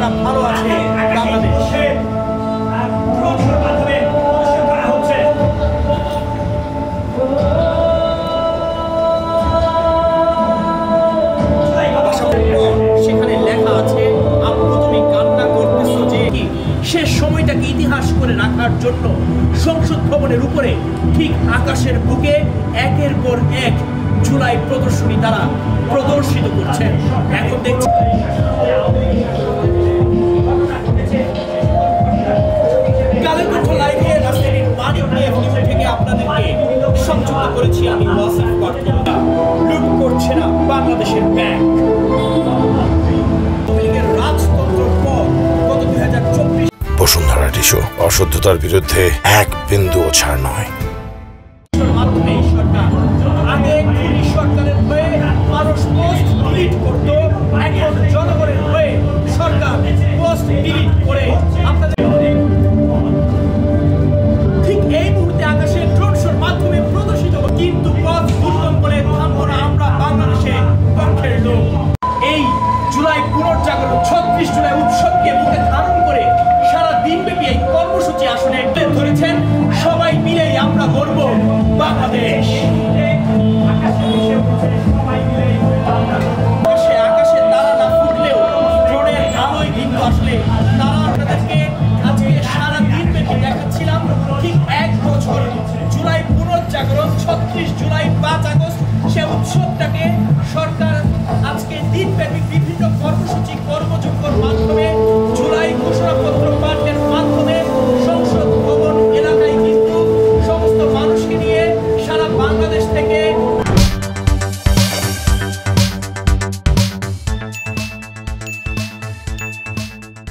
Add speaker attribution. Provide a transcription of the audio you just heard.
Speaker 1: যারা ভালো আছে বাংলাদেশে সেখানে লেখা আছে, আব্বু তুমি কান্না করতেছো যে কি? সে সময়টাকে ইতিহাস করে রাখার জন্য সংসদ ভবনের উপরে ঠিক আকাশের বুকে একের পর এক জুলাই প্রদর্শনী তারা প্রদর্শিত করছেন। এখন দেখছি কালেকন্ঠ লাইভে রাজধানীর মানিক এভিনিউ থেকে আপনাদেরকে সংযুক্ত করেছি আমি ওয়াসিফ কর্তব্য। লুট করছে না বাংলাদেশের ব্যাংক। রাজতন্ত্রের পর গত 2024
Speaker 2: বসুন্ধরা টিস্যু অশুদ্ধতার বিরুদ্ধে এক বিন্দুও ছাড় নয়।
Speaker 1: মাধ্যমে সরকার আগে খুনি সরকারের হয়ে মানুষ পোস্ট ডিলিট করত, এখন জনগণের হয়ে সরকার পোস্ট ডিলিট করে আপনাদের ঠিক এই মুহূর্তে আকাশে ড্রোন শোর মাধ্যমে প্রদর্শিত, কিন্তু পথ দুর্গম করে থামবো না আমরা বাংলাদেশে পক্ষের লোক। এই জুলাই পুনর্জাগরণ 36 জুলাই উৎসবকে বুকে ধারণ করে সারা দিনব্যাপী এই কর্মসূচি আসলে ধরেছেন। সবাই মিলেই আমরা গর্ব বাংলাদেশ। আকাশে তারা না ফুটলেও ড্রোনের আলোয় কিন্তু আসলে তারা আপনাদেরকে আজকে সারা দিনব্যাপী দেখাচ্ছিলাম। ঠিক 1 বছর জুলাই পুনর্জাগরণ 36 জুলাই 5 আগস্ট সে উৎসবটাকে সরকার আজকে দিনব্যাপী বিভিন্ন কর্মসূচি কর্মযোগ্যর মাধ্যমে